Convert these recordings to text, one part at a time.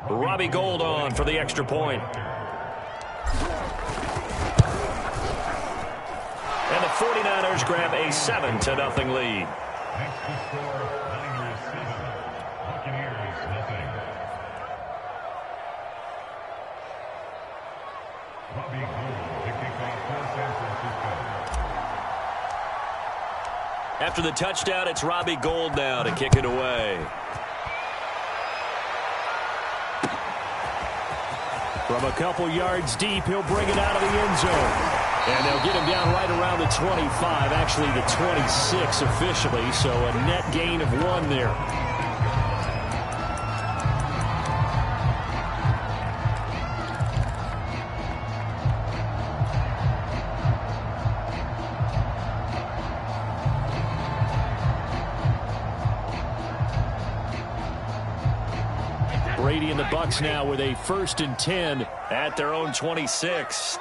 Robbie Gould on for the extra point. And the 49ers grab a 7-0 lead. Next to score, Niners 7, Buccaneers nothing. Robbie Gould to kick off for San Francisco. After the touchdown, it's Robbie Gould now to kick it away. From a couple yards deep, he'll bring it out of the end zone. And they'll get him down right around the 25, actually the 26 officially, so a net gain of 1 there. Brady and the Bucs now with a 1st and 10 at their own 26.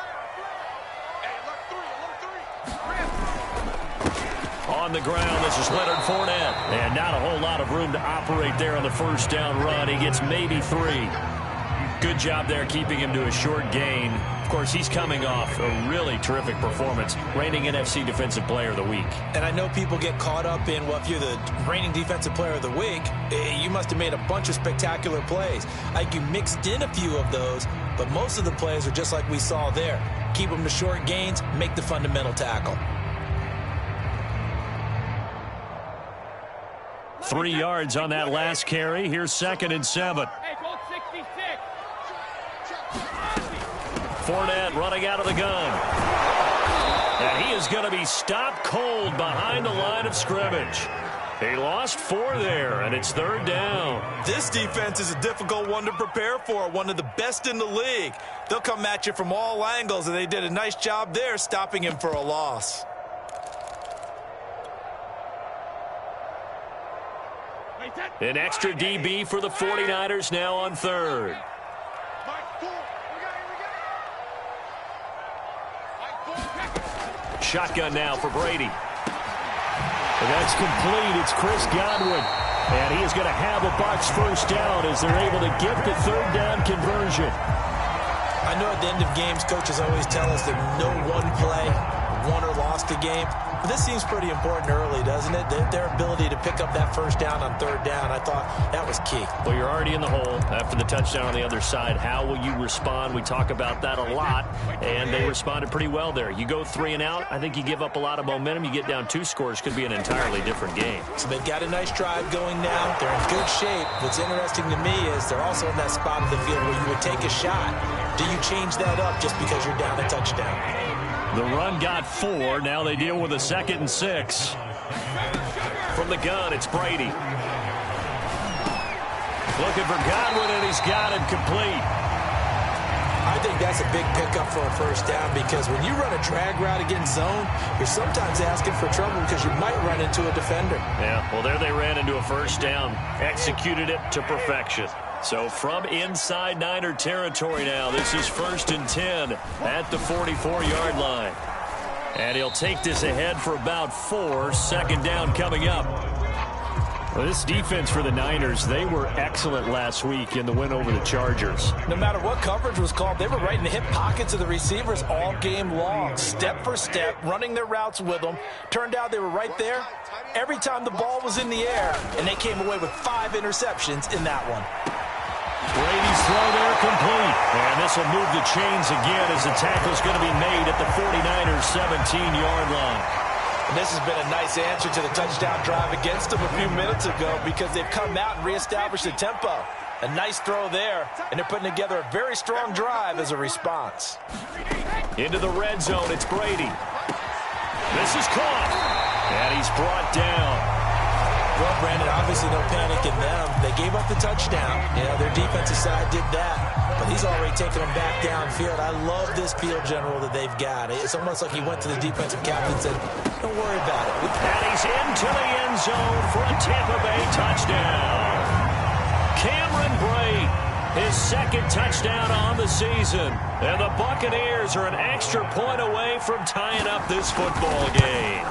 On the ground, this is Leonard Fournette. And not a whole lot of room to operate there on the first down run. He gets maybe 3. Good job there keeping him to a short gain. Of course, he's coming off a really terrific performance, reigning NFC Defensive Player of the Week. And I know people get caught up in, well, if you're the reigning Defensive Player of the Week, you must have made a bunch of spectacular plays. Like you mixed in a few of those, but most of the plays are just like we saw there. Keep them to short gains, make the fundamental tackle. 3 yards on that last carry. Here's 2nd and 7. Fournette running out of the gun. And he is going to be stopped cold behind the line of scrimmage. He lost 4 there, and it's 3rd down. This defense is a difficult one to prepare for, one of the best in the league. They'll come at you from all angles, and they did a nice job there stopping him for a loss. An extra DB for the 49ers now on 3rd. Shotgun now for Brady. And that's complete. It's Chris Godwin. And he is going to have a Bucs 1st down as they're able to get the 3rd down conversion. I know at the end of games, coaches always tell us that no one play won or lost a game. But this seems pretty important early, doesn't it? Their ability to pick up that 1st down on 3rd down, I thought that was key. Well, you're already in the hole after the touchdown on the other side. How will you respond? We talk about that a lot, and they responded pretty well there. You go 3 and out, I think you give up a lot of momentum. You get down 2 scores, could be an entirely different game. So they've got a nice drive going now. They're in good shape. What's interesting to me is they're also in that spot of the field where you would take a shot. Do you change that up just because you're down a touchdown? The run got 4. Now they deal with a 2nd and 6. From the gun, it's Brady. Looking for Godwin, and he's got him complete. I think that's a big pickup for a 1st down because when you run a drag route against zone, you're sometimes asking for trouble because you might run into a defender. Yeah, well, there they ran into a 1st down. Executed it to perfection. So from inside Niner territory now, this is 1st and 10 at the 44-yard line. And he'll take this ahead for about 4. 2nd down coming up. Well, this defense for the Niners, they were excellent last week in the win over the Chargers. No matter what coverage was called, they were right in the hip pockets of the receivers all game long. Step for step, running their routes with them. Turned out they were right there every time the ball was in the air, and they came away with 5 interceptions in that one. Brady's throw there complete. And this will move the chains again as the tackle's going to be made at the 49ers 17-yard line. And this has been a nice answer to the touchdown drive against them a few minutes ago because they've come out and reestablished the tempo. A nice throw there, and they're putting together a very strong drive as a response. Into the red zone, it's Brady. This is caught, and he's brought down. Well, Brandon, obviously no panic in them. They gave up the touchdown. You know, their defensive side did that. But he's already taken them back downfield. I love this field general that they've got. It's almost like he went to the defensive captain and said, don't worry about it. And he's into the end zone for a Tampa Bay touchdown. Cameron Brate, his 2nd touchdown on the season. And the Buccaneers are an extra point away from tying up this football game.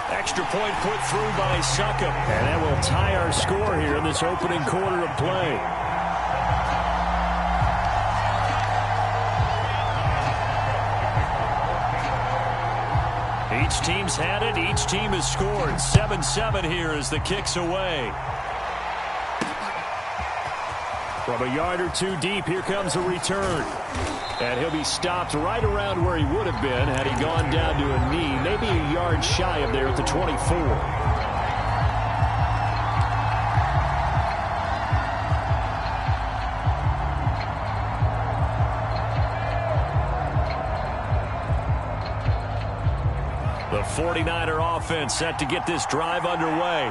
Extra point put through by Succop. And that will tie our score here in this opening quarter of play. Each team's had it. Each team has scored. 7-7 here as the kick's away. From a yard or two deep, here comes a return. And he'll be stopped right around where he would have been had he gone down to a knee, maybe a yard shy of there at the 24. The 49er offense set to get this drive underway.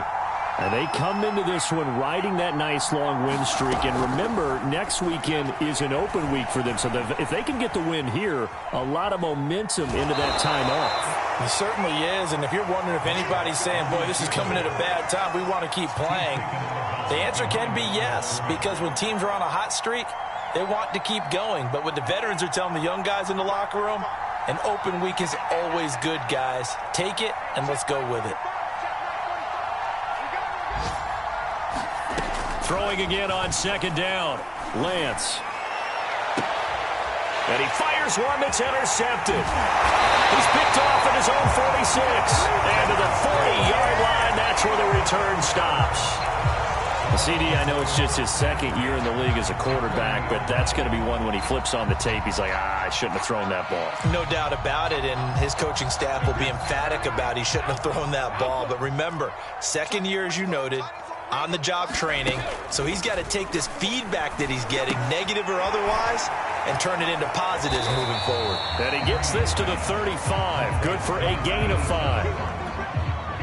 And they come into this one riding that nice long win streak. And remember, next weekend is an open week for them. So if they can get the win here, a lot of momentum into that time off. It certainly is. And if you're wondering if anybody's saying, boy, this is coming at a bad time, we want to keep playing, the answer can be yes. Because when teams are on a hot streak, they want to keep going. But what the veterans are telling the young guys in the locker room, an open week is always good, guys. Take it, and let's go with it. Throwing again on second down. Lance. And he fires one that's intercepted. He's picked off at his own 46. And to the 40-yard line, that's where the return stops. CD, I know it's just his second year in the league as a quarterback, but that's going to be one when he flips on the tape. He's like, I shouldn't have thrown that ball. No doubt about it, and his coaching staff will be emphatic about he shouldn't have thrown that ball. But remember, second year, as you noted, on-the-job training, so he's got to take this feedback that he's getting, negative or otherwise, and turn it into positives moving forward. And he gets this to the 35. Good for a gain of 5.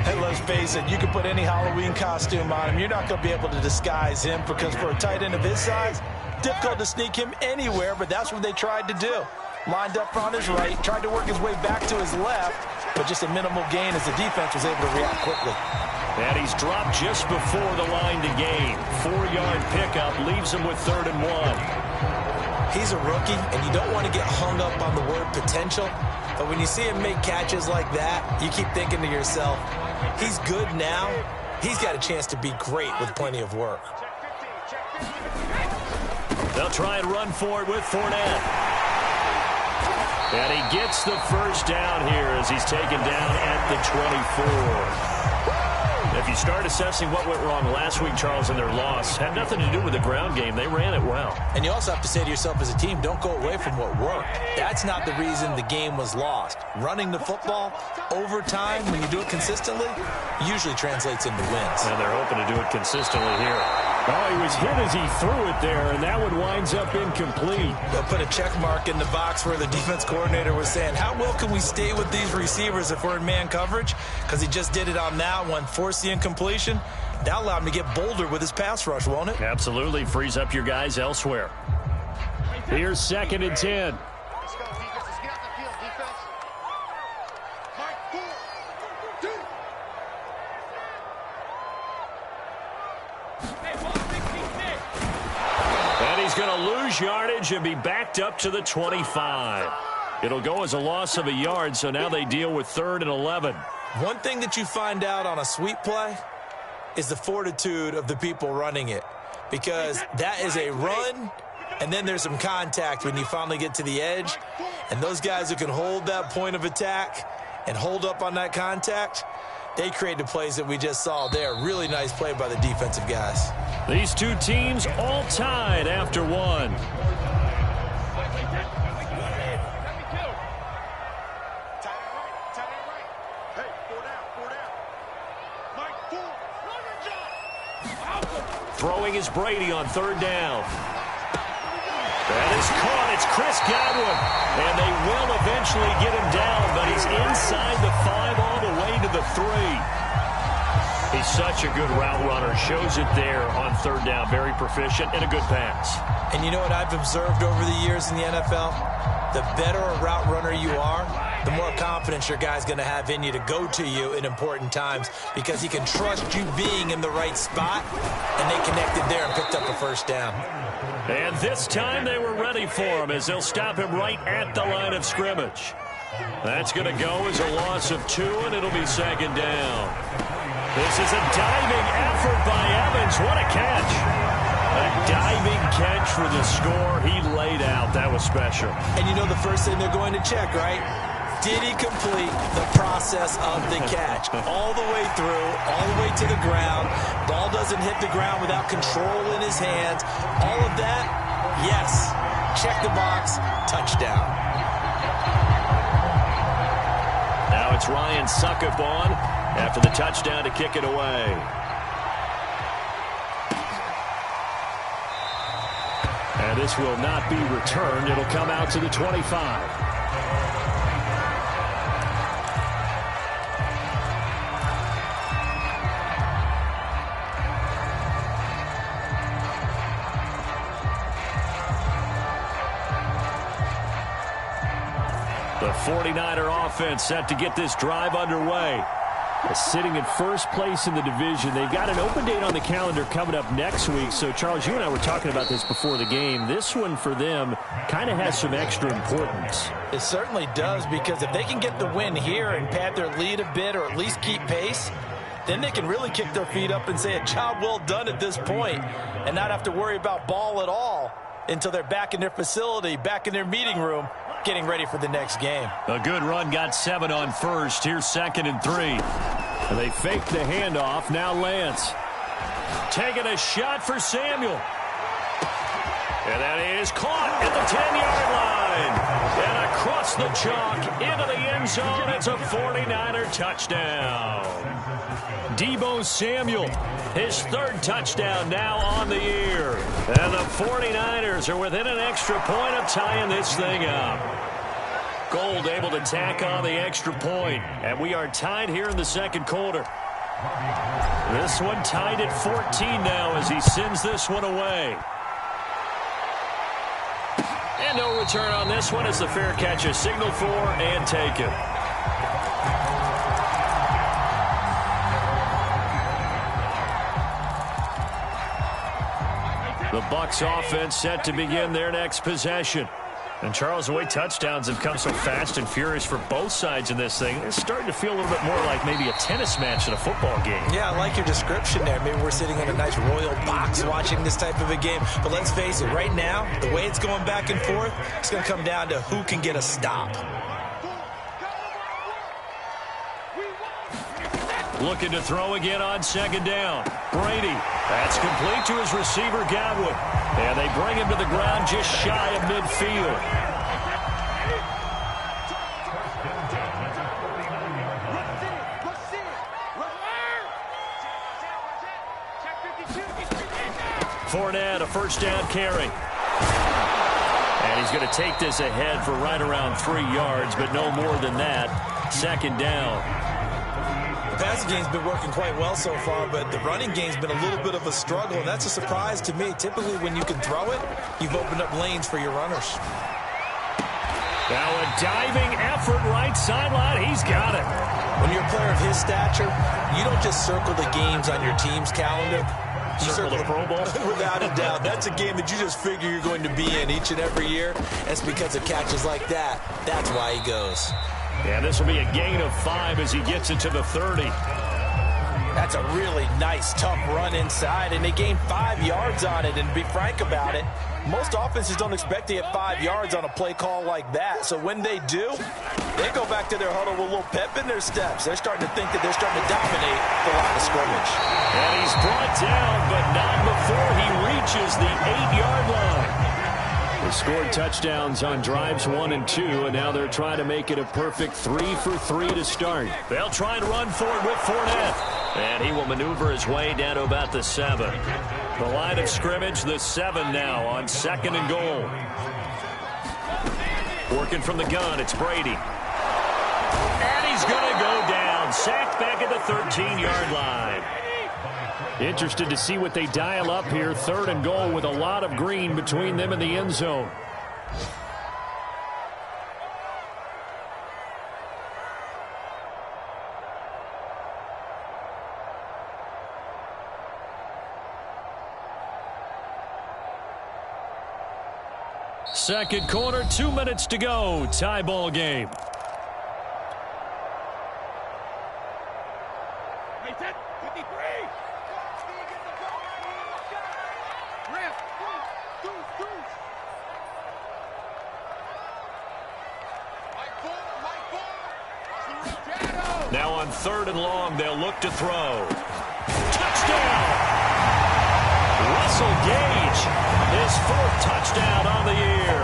Hey, let's face it, you can put any Halloween costume on him. You're not going to be able to disguise him because for a tight end of his size, difficult to sneak him anywhere, but that's what they tried to do. Lined up on his right, tried to work his way back to his left, but just a minimal gain as the defense was able to react quickly. And he's dropped just before the line to gain. 4-yard pickup leaves him with 3rd and 1. He's a rookie, and you don't want to get hung up on the word potential, but when you see him make catches like that, you keep thinking to yourself, he's good now. He's got a chance to be great with plenty of work. They'll try and run for it with Fournette. And he gets the first down here as he's taken down at the 24. If you start assessing what went wrong last week, Charles, in their loss, had nothing to do with the ground game. They ran it well. And you also have to say to yourself as a team, don't go away from what worked. That's not the reason the game was lost. Running the football over time, when you do it consistently, usually translates into wins. And they're hoping to do it consistently here. Oh, he was hit as he threw it there, and that one winds up incomplete. They'll put a check mark in the box where the defense coordinator was saying, how well can we stay with these receivers if we're in man coverage? Because he just did it on that one, forced the incompletion. That'll allow him to get bolder with his pass rush, won't it? Absolutely. Frees up your guys elsewhere. Here's 2nd and 10. Let's go, defense. Let's get out the field, defense. Mike, 4, 2. And he's going to lose yardage and be backed up to the 25. It'll go as a loss of a yard, so now they deal with 3rd and 11. One thing that you find out on a sweep play is the fortitude of the people running it, because that is a run, and then there's some contact when you finally get to the edge, and those guys who can hold that point of attack and hold up on that contact, they create the plays that we just saw there. Really nice play by the defensive guys. These two teams all tied after one. Throwing is Brady on 3rd down. That is caught. It's Chris Godwin. And they will eventually get him down, but he's inside the 5 all the way to the 3. He's such a good route runner. Shows it there on 3rd down. Very proficient and a good pass. And you know what I've observed over the years in the NFL? The better a route runner you are, the more confidence your guy's going to have in you to go to you in important times, because he can trust you being in the right spot, and they connected there and picked up a first down. And this time they were ready for him as they'll stop him right at the line of scrimmage. That's going to go as a loss of 2, and it'll be 2nd down. This is a diving effort by Evans. What a catch. A diving catch for the score. He laid out. That was special. And you know the first thing they're going to check, right? did he complete the process of the catch? All the way through, all the way to the ground. Ball doesn't hit the ground without control in his hands. All of that, yes. Check the box, touchdown. Now it's Ryan Succop on after the touchdown to kick it away. And this will not be returned. It'll come out to the 25. The 49er offense set to get this drive underway. Sitting in first place in the division. They've got an open date on the calendar coming up next week. So, Charles, you and I were talking about this before the game. This one for them kind of has some extra importance. It certainly does, because if they can get the win here and pad their lead a bit or at least keep pace, then they can really kick their feet up and say a job well done at this point and not have to worry about ball at all until they're back in their facility, back in their meeting room, getting ready for the next game. A good run, got 7 on first. Here's 2nd and 3. And they fake the handoff. Now Lance taking a shot for Samuel. And that is caught at the 10-yard line. And across the chalk into the end zone. It's a 49er touchdown. Deebo Samuel, his 3rd touchdown now on the year. And the 49ers are within an extra point of tying this thing up. Gold able to tack on the extra point. And we are tied here in the 2nd quarter. This one tied at 14 now as he sends this one away. And no return on this one as the fair catch is signaled for and taken. The Bucs offense set to begin their next possession. And, Charles, the way touchdowns have come so fast and furious for both sides in this thing, it's starting to feel a little bit more like maybe a tennis match in a football game. Yeah, I like your description there. Maybe we're sitting in a nice royal box watching this type of a game. But let's face it, right now, the way it's going back and forth, it's going to come down to who can get a stop. Looking to throw again on 2nd down. Brady. That's complete to his receiver, Godwin. And they bring him to the ground just shy of midfield. Fournette, a 1st down carry. And he's going to take this ahead for right around 3 yards, but no more than that. 2nd down. The passing game's been working quite well so far, but the running game's been a little bit of a struggle, and that's a surprise to me. Typically, when you can throw it, you've opened up lanes for your runners. Now a diving effort right sideline. He's got it. When you're a player of his stature, you don't just circle the games on your team's calendar. You circle the Pro Bowl? Without a doubt. That's a game that you just figure you're going to be in each and every year. It's because of catches like that. That's why he goes. Yeah, this will be a gain of 5 as he gets into the 30. That's a really nice, tough run inside, and they gained 5 yards on it. And to be frank about it, most offenses don't expect to get 5 yards on a play call like that. So when they do, they go back to their huddle with a little pep in their steps. They're starting to think that they're starting to dominate the line of scrimmage. And he's brought down, but not before he reaches the 8-yard line. They scored touchdowns on drives 1 and 2, and now they're trying to make it a perfect 3 for 3 to start. They'll try and run for it with Fournette. And he will maneuver his way down to about the 7. The line of scrimmage, the 7 now on 2nd and goal. Working from the gun, it's Brady. And he's going to go down. Sacked back at the 13-yard line. Interested to see what they dial up here. 3rd and goal with a lot of green between them and the end zone. Second quarter, 2 minutes to go. Tie ball game. On 3rd and long, they'll look to throw. Touchdown! Russell Gage, his 4th touchdown on the year.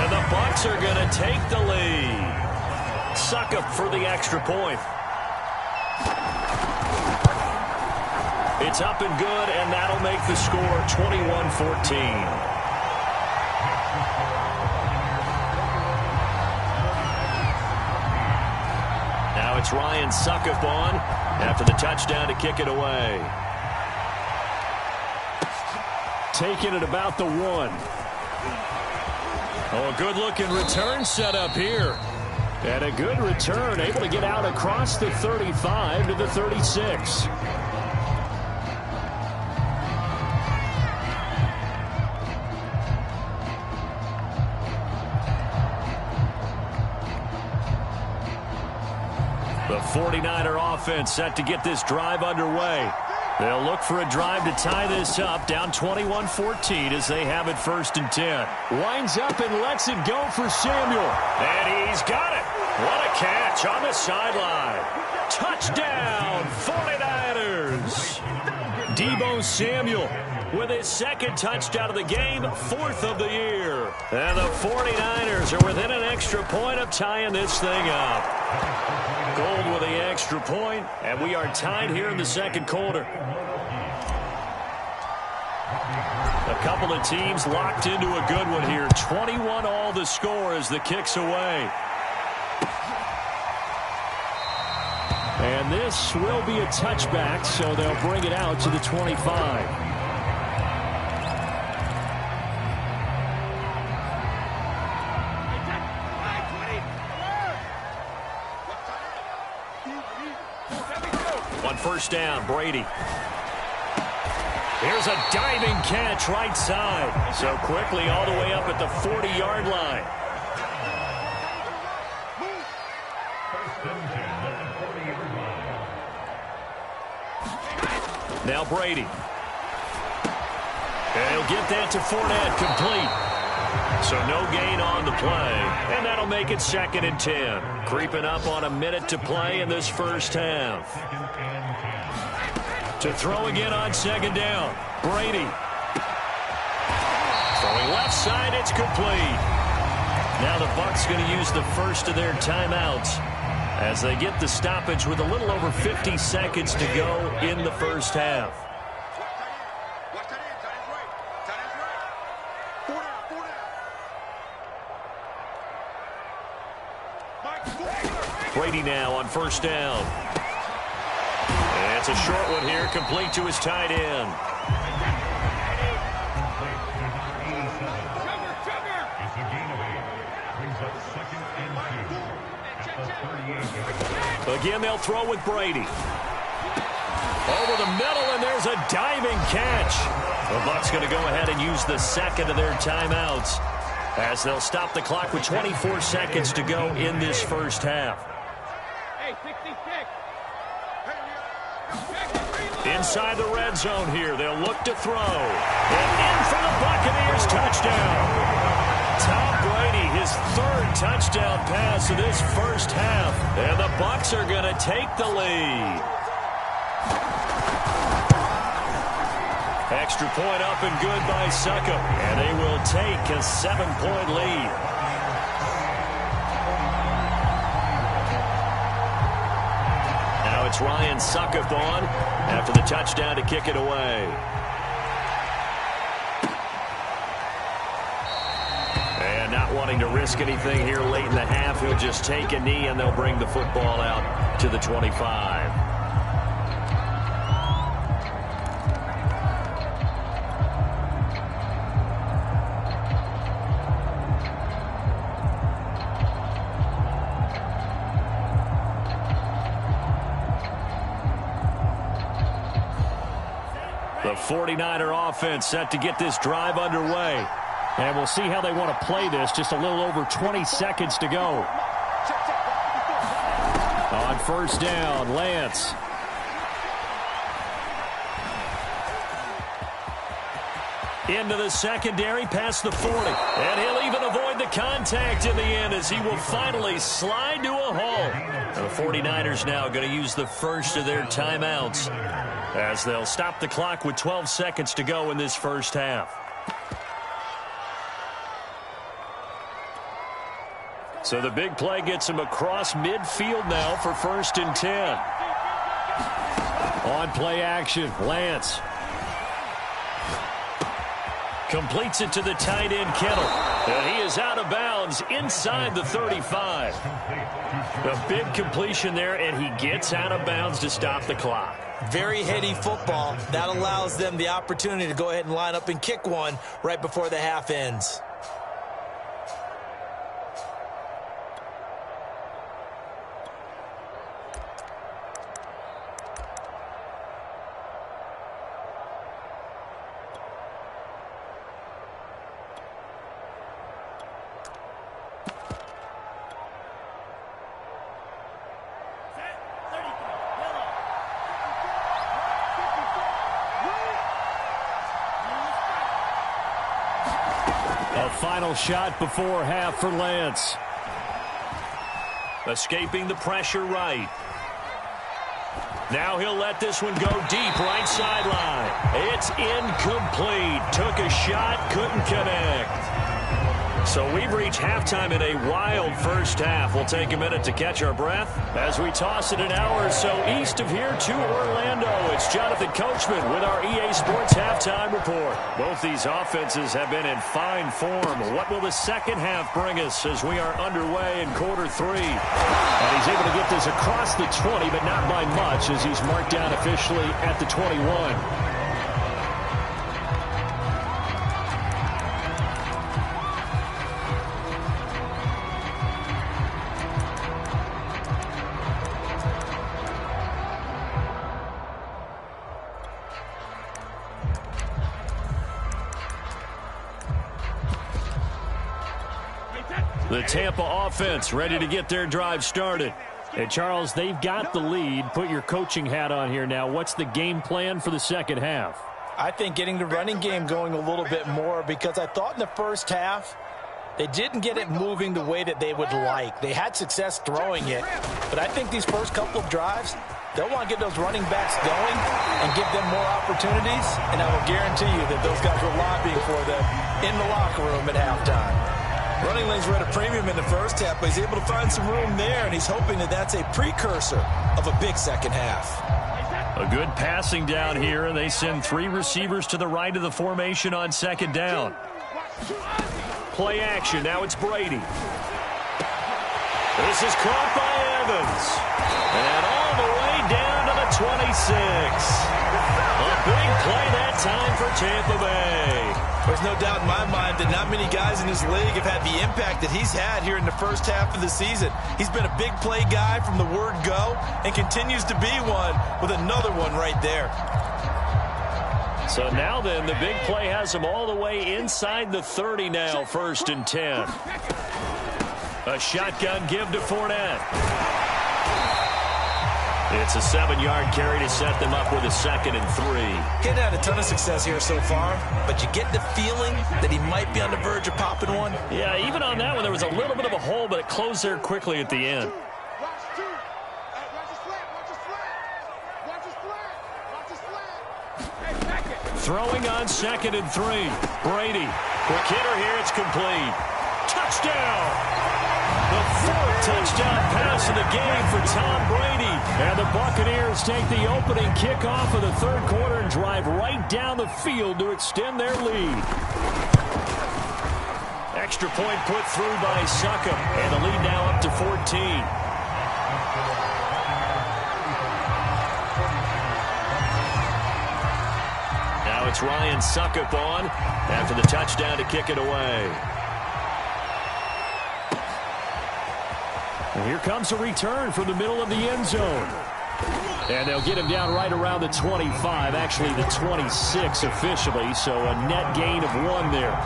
And the Bucs are going to take the lead. Succop for the extra point. It's up and good, and that'll make the score 21-14. Now it's Ryan Succop on after the touchdown to kick it away. Taking it about the 1. Oh, a good-looking return set up here. And a good return, able to get out across the 35 to the 36. The 49er offense set to get this drive underway. They'll look for a drive to tie this up, down 21-14 as they have it 1st and 10. Winds up and lets it go for Samuel. And he's got it. What a catch on the sideline. Touchdown, 49ers. Deebo Samuel with his 2nd touchdown of the game, 4th of the year. And the 49ers are within an extra point of tying this thing up. Gold with the extra point, and we are tied here in the 2nd quarter. A couple of teams locked into a good one here. 21 all the score as the kick's away. And this will be a touchback, so they'll bring it out to the 25. On 1st down, Brady. Here's a diving catch right side. So quickly all the way up at the 40-yard line. Now Brady. And he'll get that to Fournette, complete. So no gain on the play. And that'll make it 2nd and 10. Creeping up on a minute to play in this 1st half. To throw again on 2nd down. Brady. Throwing left side, it's complete. Now the Bucs going to use the 1st of their timeouts as they get the stoppage with a little over 50 seconds to go in the 1st half. Brady now on 1st down. And it's a short one here, complete to his tight end. Again, they'll throw with Brady. Over the middle, and there's a diving catch. The Bucs going to go ahead and use the 2nd of their timeouts as they'll stop the clock with 24 seconds to go in this 1st half. Inside the red zone here, they'll look to throw. And in for the Buccaneers, touchdown. Tom Brady, his 3rd touchdown pass of this 1st half. And the Bucs are going to take the lead. Extra point up and good by Succop. And they will take a 7-point lead. Now it's Ryan Succop on after the touchdown to kick it away. And not wanting to risk anything here late in the half, he'll just take a knee and they'll bring the football out to the 25. The 49er offense set to get this drive underway. And we'll see how they want to play this. Just a little over 20 seconds to go. On 1st down, Lance. Into the secondary, past the 40. And he'll even avoid the contact in the end as he will finally slide to a halt. The 49ers now going to use the first of their timeouts as they'll stop the clock with 12 seconds to go in this first half. So the big play gets him across midfield now for 1st and 10. On play action, Lance. Completes it to the tight end, Kittle. And he is out of bounds inside the 35. A big completion there, and he gets out of bounds to stop the clock. Very heady football. That allows them the opportunity to go ahead and line up and kick one right before the half ends. Final shot before half for Lance. Escaping the pressure right. Now he'll let this one go deep right sideline. It's incomplete. Took a shot, couldn't connect. So we've reached halftime in a wild first half. We'll take a minute to catch our breath as we toss it an hour or so east of here to Orlando. It's Jonathan Coachman with our EA Sports Halftime Report. Both these offenses have been in fine form. What will the second half bring us as we are underway in quarter 3? And he's able to get this across the 20, but not by much as he's marked down officially at the 21. The Tampa offense ready to get their drive started. And Charles, they've got the lead. Put your coaching hat on here now. What's the game plan for the second half? I think getting the running game going a little bit more, because I thought in the first half they didn't get it moving the way that they would like. They had success throwing it, but I think these first couple of drives, they'll want to get those running backs going and give them more opportunities, and I will guarantee you that those guys were lobbying for them in the locker room at halftime. Running lanes were at a premium in the first half, but he's able to find some room there, and he's hoping that that's a precursor of a big second half. A good passing down here, and they send 3 receivers to the right of the formation on second down. Play action. Now it's Brady. This is caught by Evans. And all the way down to the 26. A big play that time for Tampa Bay. There's no doubt in my mind that not many guys in this league have had the impact that he's had here in the first half of the season. He's been a big play guy from the word go and continues to be one with another one right there. So now then, the big play has him all the way inside the 30 now, 1st and 10. A shotgun give to Fournette. It's a 7-yard carry to set them up with a 2nd and 3. He's had a ton of success here so far, but you get the feeling that he might be on the verge of popping one. Yeah, even on that one, there was a little bit of a hole, but it closed there quickly at the end. Throwing on 2nd and 3. Brady. Quick hitter here. It's complete. Touchdown. The 4th touchdown pass of the game for Tom Brady. And the Buccaneers take the opening kickoff of the 3rd quarter and drive right down the field to extend their lead. Extra point put through by Succop. And the lead now up to 14. Now it's Ryan Succop on after the touchdown to kick it away. And here comes a return from the middle of the end zone. And they'll get him down right around the 25, actually the 26 officially, so a net gain of 1 there.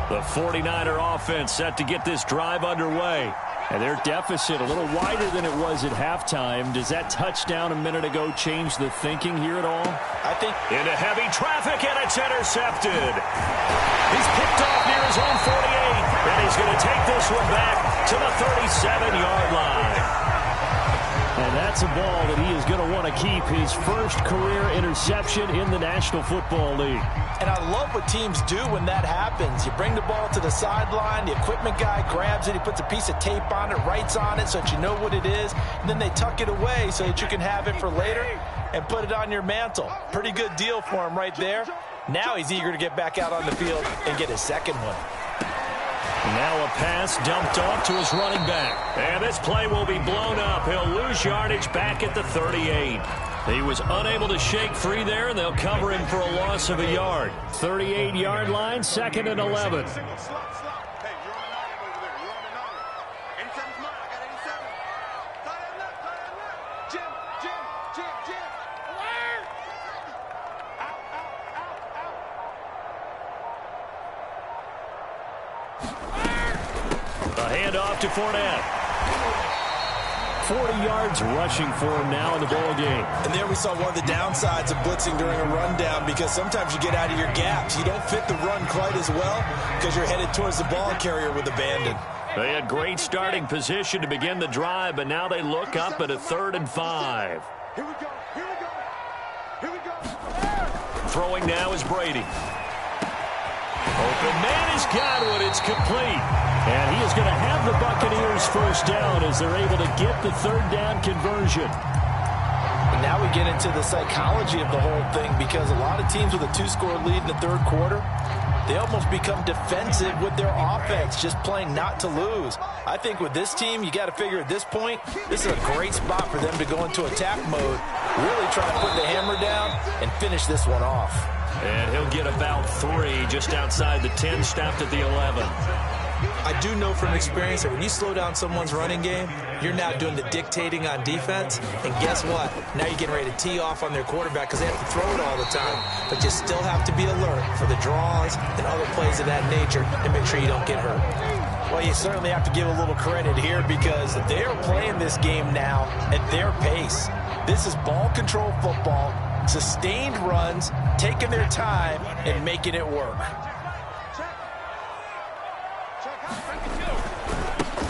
The The 49er offense set to get this drive underway. And their deficit a little wider than it was at halftime. Does that touchdown a minute ago change the thinking here at all? I think into heavy traffic, and it's intercepted. He's picked off near his own 48, and he's going to take this one back to the 37-yard line. And that's a ball that he is going to want to keep, his first career interception in the National Football League. And I love what teams do when that happens. You bring the ball to the sideline, the equipment guy grabs it, he puts a piece of tape on it, writes on it so that you know what it is, and then they tuck it away so that you can have it for later and put it on your mantle. Pretty good deal for him right there. Now he's eager to get back out on the field and get his second one. Now a pass dumped off to his running back. And this play will be blown up. He'll lose yardage back at the 38. He was unable to shake free there, and they'll cover him for a loss of a yard. 38-yard line, 2nd and 11. A handoff to Fournette. 40 yards rushing for him now in the ball game. And there we saw one of the downsides of blitzing during a rundown, because sometimes you get out of your gaps. You don't fit the run quite as well because you're headed towards the ball carrier with abandon. They had great starting position to begin the drive, but now they look up at a 3rd and 5. Here we go. Here we go. Here we go. Throwing now is Brady. Open man has got one. It's complete. And he is going to have the Buccaneers first down as they're able to get the 3rd down conversion. And now we get into the psychology of the whole thing, because a lot of teams with a 2-score lead in the 3rd quarter, they almost become defensive with their offense, just playing not to lose. I think with this team, you got to figure at this point, this is a great spot for them to go into attack mode, really try to put the hammer down and finish this one off. And he'll get about 3 just outside the 10, stopped at the 11. I do know from experience that when you slow down someone's running game, you're now doing the dictating on defense. And guess what? Now you're getting ready to tee off on their quarterback because they have to throw it all the time. But you still have to be alert for the draws and other plays of that nature and make sure you don't get hurt. Well, you certainly have to give a little credit here, because they're playing this game now at their pace. This is ball control football, sustained runs, taking their time and making it work.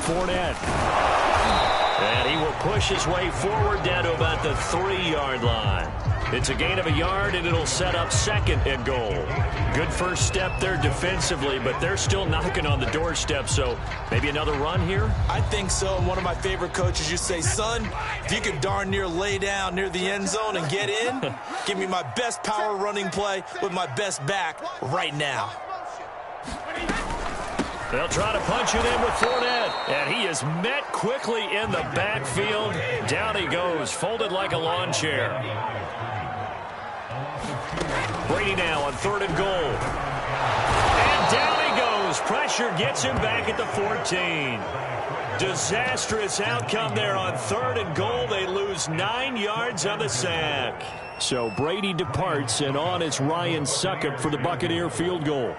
Fournette. And he will push his way forward down to about the 3-yard line. It's a gain of a yard, and it'll set up 2nd and goal. Good first step there defensively, but they're still knocking on the doorstep, so maybe another run here? I think so. One of my favorite coaches, you say, son, if you could darn near lay down near the end zone and get in, give me my best power running play with my best back right now. They'll try to punch it in with Fournette, and he is met quickly in the backfield. Down he goes, folded like a lawn chair. Brady now on 3rd and goal. And down he goes. Pressure gets him back at the 14. Disastrous outcome there on 3rd and goal. They lose 9 yards on the sack. So Brady departs, and on is Ryan Succop for the Buccaneer field goal.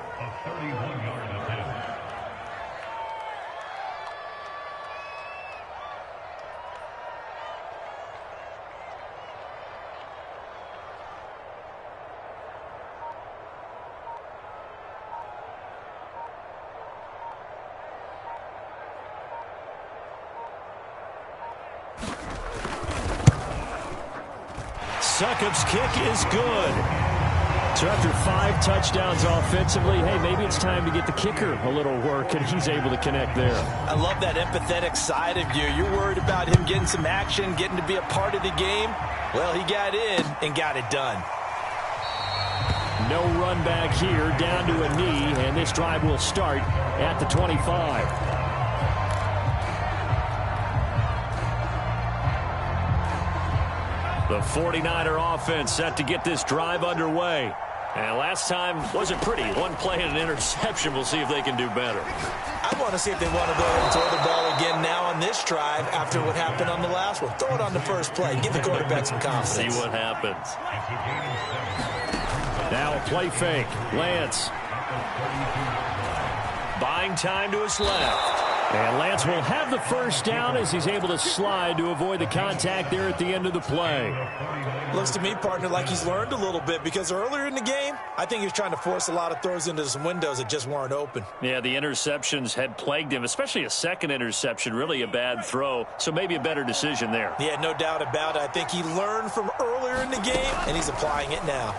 Succop's kick is good. So after 5 touchdowns offensively, hey, maybe it's time to get the kicker a little work, and he's able to connect there. I love that empathetic side of you. You're worried about him getting some action, getting to be a part of the game. Well, he got in and got it done. No run back here, down to a knee, and this drive will start at the 25. The 49er offense set to get this drive underway. And last time wasn't pretty. One play and an interception. We'll see if they can do better. I want to see if they want to go ahead and throw the ball again now on this drive after what happened on the last one. Throw it on the first play. Give the quarterback some confidence. See what happens. Now a play fake. Lance. buying time to his left. And Lance will have the first down as he's able to slide to avoid the contact there at the end of the play. Looks to me, partner, like he's learned a little bit, because earlier in the game, I think he was trying to force a lot of throws into some windows that just weren't open. Yeah, the interceptions had plagued him, especially a second interception, really a bad throw, so maybe a better decision there. Yeah, no doubt about it. I think he learned from earlier in the game, and he's applying it now.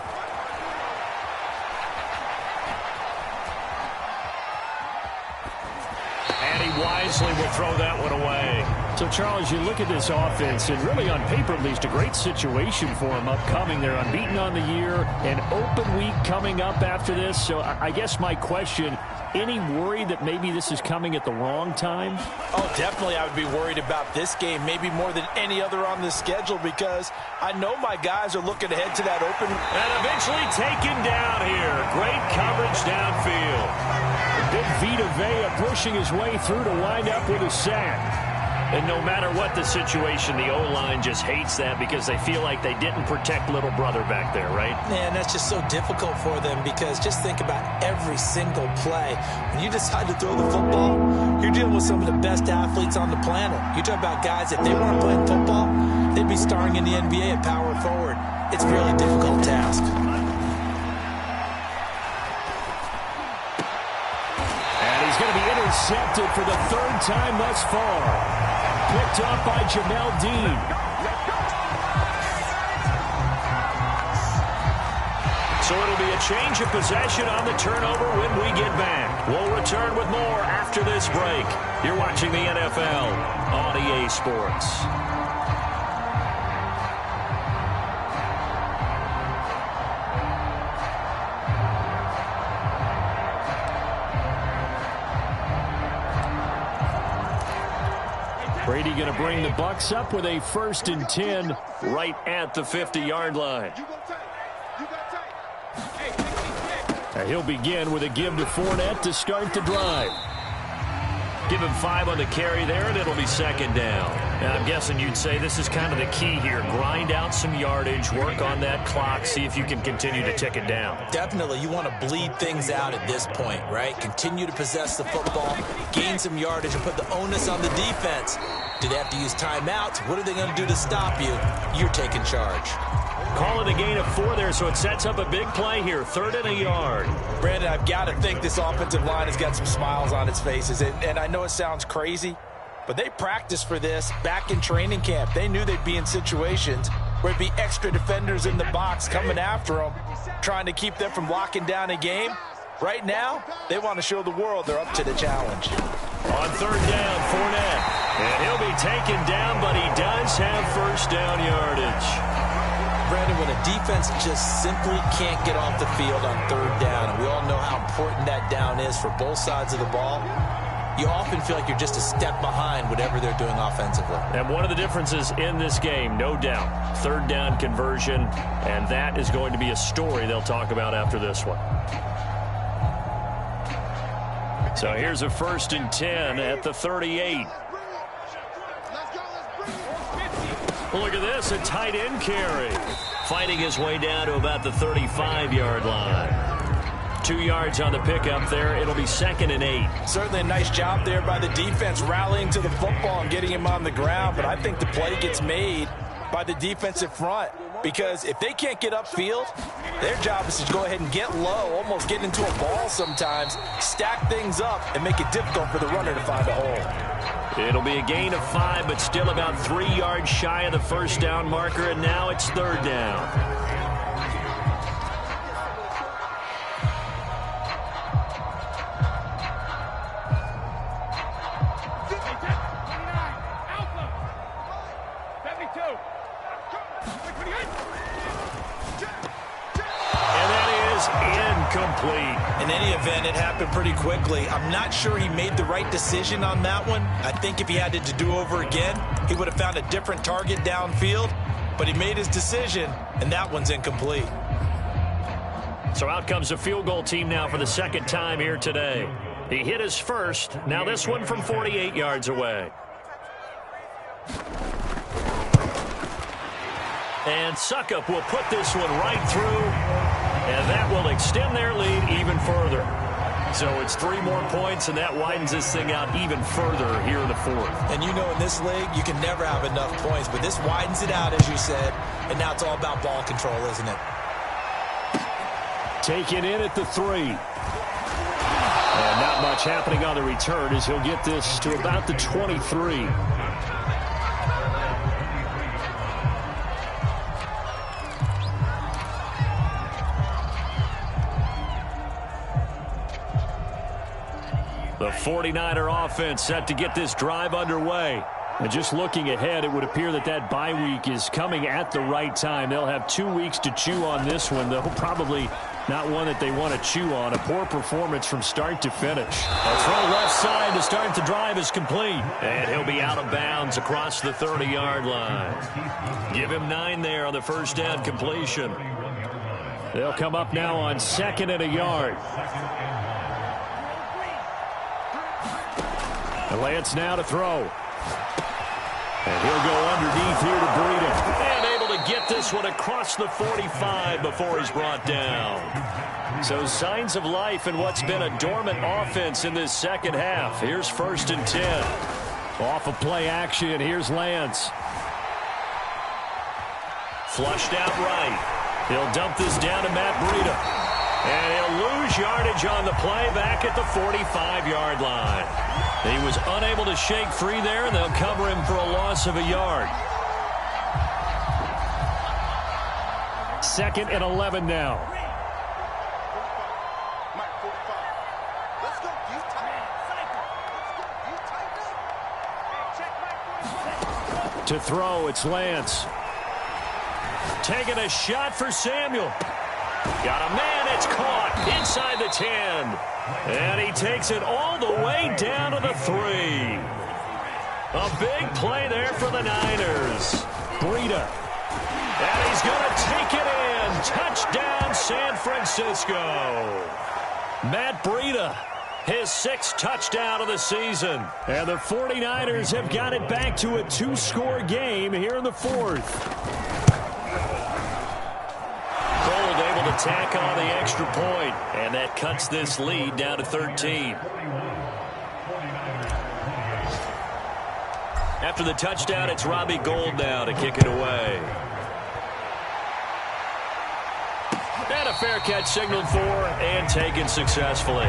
And he wisely will throw that one away. So, Charles, you look at this offense, and really on paper at least, a great situation for them upcoming. They're unbeaten on the year, an open week coming up after this. So I guess my question, any worry that maybe this is coming at the wrong time? Oh, definitely I would be worried about this game, maybe more than any other on the schedule, because I know my guys are looking ahead to that open. And eventually taken down here. Great coverage downfield. Big Vita Vea pushing his way through to wind up with a sack. And no matter what the situation, the O-line just hates that because they feel like they didn't protect little brother back there, right? Man, that's just so difficult for them, because just think about every single play. When you decide to throw the football, you're dealing with some of the best athletes on the planet. You talk about guys, if they weren't playing football, they'd be starring in the NBA at power forward. It's a really difficult task. And he's going to be intercepted for the third time thus far. Picked up by Jamel Dean. So it'll be a change of possession on the turnover when we get back. We'll return with more after this break. You're watching the NFL on EA Sports. Brady going to bring the Bucs up with a 1st and 10 right at the 50-yard line. He'll begin with a give to Fournette to start the drive. Give him 5 on the carry there, and it'll be 2nd down. Now, I'm guessing you'd say this is kind of the key here. Grind out some yardage, work on that clock, see if you can continue to tick it down. Definitely, you want to bleed things out at this point, right? Continue to possess the football, gain some yardage, and put the onus on the defense. Do they have to use timeouts? What are they going to do to stop you? You're taking charge. Call it a gain of 4 there, so it sets up a big play here. 3rd and a yard. Brandon, I've got to think this offensive line has got some smiles on its faces. And I know it sounds crazy, but they practiced for this back in training camp. They knew they'd be in situations where it'd be extra defenders in the box coming after them, trying to keep them from locking down a game. Right now, they want to show the world they're up to the challenge. On 3rd down, Fournette. And he'll be taken down, but he does have 1st down yardage. Brandon, when a defense just simply can't get off the field on 3rd down, and we all know how important that down is for both sides of the ball, you often feel like you're just a step behind whatever they're doing offensively. And one of the differences in this game, no doubt, 3rd down conversion, and that is going to be a story they'll talk about after this one. So here's a 1st and 10 at the 38. Look at this, a tight end carry. Fighting his way down to about the 35-yard line. 2 yards on the pickup there. It'll be 2nd and 8. Certainly a nice job there by the defense rallying to the football and getting him on the ground. But I think the play gets made by the defensive front, because if they can't get upfield, their job is to go ahead and get low, almost get into a ball sometimes, stack things up, and make it difficult for the runner to find a hole. It'll be a gain of 5, but still about 3 yards shy of the 1st down marker, and now it's 3rd down. In any event, it happened pretty quickly. I'm not sure he made the right decision on that one. I think if he had it to do over again, he would have found a different target downfield. But he made his decision, and that one's incomplete. So out comes a field goal team now for the 2nd time here today. He hit his first. Now this one from 48 yards away. And Succop will put this one right through, and that will extend their lead even further. So it's 3 more points, and that widens this thing out even further here in the fourth. And you know in this league, you can never have enough points, but this widens it out, as you said, and now it's all about ball control, isn't it? Taken in at the 3. And not much happening on the return as he'll get this to about the 23. The 49er offense set to get this drive underway. And just looking ahead, it would appear that that bye week is coming at the right time. They'll have 2 weeks to chew on this one, though probably not one that they want to chew on. A poor performance from start to finish. A throw left side to start the drive is complete. And he'll be out of bounds across the 30-yard line. Give him 9 there on the first down completion. They'll come up now on 2nd and a yard. And Lance now to throw. And he'll go underneath here to Breida. And able to get this one across the 45 before he's brought down. So signs of life in what's been a dormant offense in this second half. Here's 1st and 10. Off of play action, here's Lance. Flushed out right. He'll dump this down to Matt Breida. And he'll lose yardage on the play back at the 45-yard line. He was unable to shake free there, and they'll cover him for a loss of a yard. 2nd and 11 now. To throw, it's Lance. Taking a shot for Samuel. Got a man, it's caught inside the 10. And he takes it all the way down to the 3. A big play there for the Niners. Breida. And he's going to take it in. Touchdown, San Francisco. Matt Breida, his 6th touchdown of the season. And the 49ers have got it back to a 2-score game here in the 4th. Able to tack on the extra point, and that cuts this lead down to 13. After the touchdown, it's Robbie Gould now to kick it away. And a fair catch signaled for and taken successfully.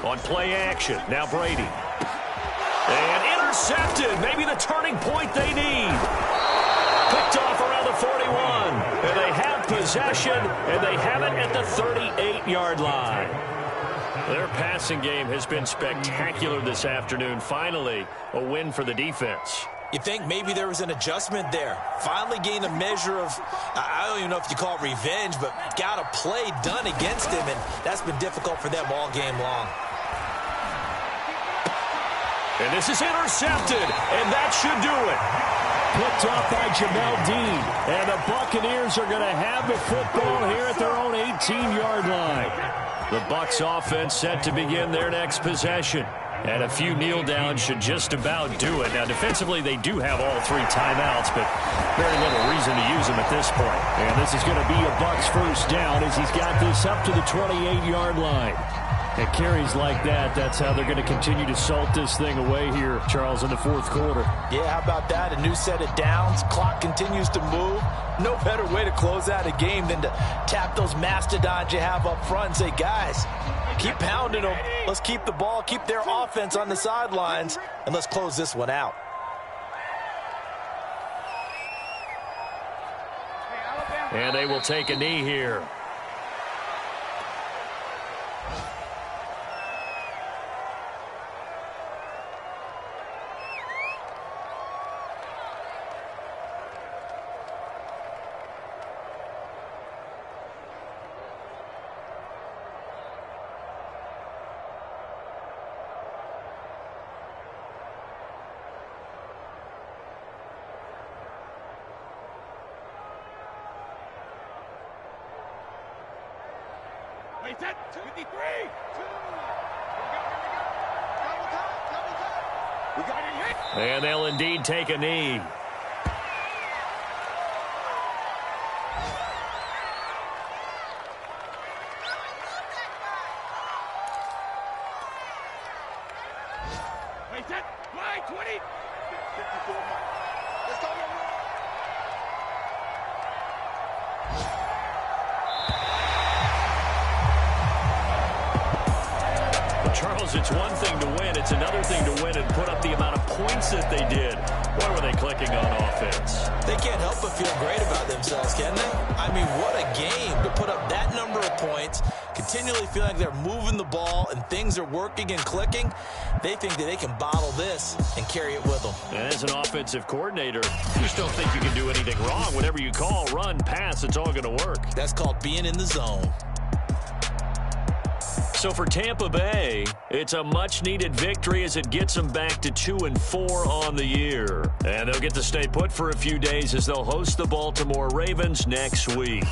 On play action, now Brady. And intercepted, maybe the turning point they need. Picked off around the 41. And they have possession, and they have it at the 38-yard line. Their passing game has been spectacular this afternoon. Finally, a win for the defense. You think maybe there was an adjustment there. Finally gained a measure of, I don't even know if you call it revenge, but got a play done against him, and that's been difficult for them all game long. And this is intercepted, and that should do it. Picked off by Jamel Dean. And the Buccaneers are going to have the football here at their own 18-yard line. The Bucs offense set to begin their next possession. And a few kneel downs should just about do it. Now, defensively, they do have all 3 timeouts, but very little reason to use them at this point. And this is going to be a Bucs first down as he's got this up to the 28-yard line. And carries like that, that's how they're going to continue to salt this thing away here, Charles, in the 4th quarter. Yeah, how about that? A new set of downs. Clock continues to move. No better way to close out a game than to tap those mastodons you have up front and say, guys, keep pounding them. Let's keep the ball, keep their offense on the sidelines, and let's close this one out. And they will take a knee here. Set, 53, 2. Here we go. And they'll indeed take a knee. Charles, it's one thing to win. It's another thing to win and put up the amount of points that they did. Boy, were they clicking on offense. They can't help but feel great about themselves, can they? I mean, what a game to put up that number of points, continually feeling like they're moving the ball and things are working and clicking. They think that they can bottle this and carry it with them. And as an offensive coordinator, you just don't think you can do anything wrong. Whatever you call, run, pass, it's all going to work. That's called being in the zone. So for Tampa Bay, it's a much-needed victory as it gets them back to 2-4 on the year. And they'll get to stay put for a few days as they'll host the Baltimore Ravens next week.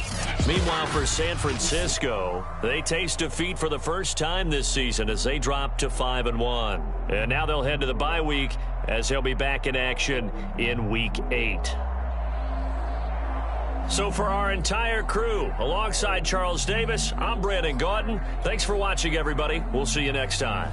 Meanwhile, for San Francisco, they taste defeat for the first time this season as they drop to 5-1. And now they'll head to the bye week as they'll be back in action in Week 8. So for our entire crew, alongside Charles Davis, I'm Brandon Gaudin. Thanks for watching, everybody. We'll see you next time.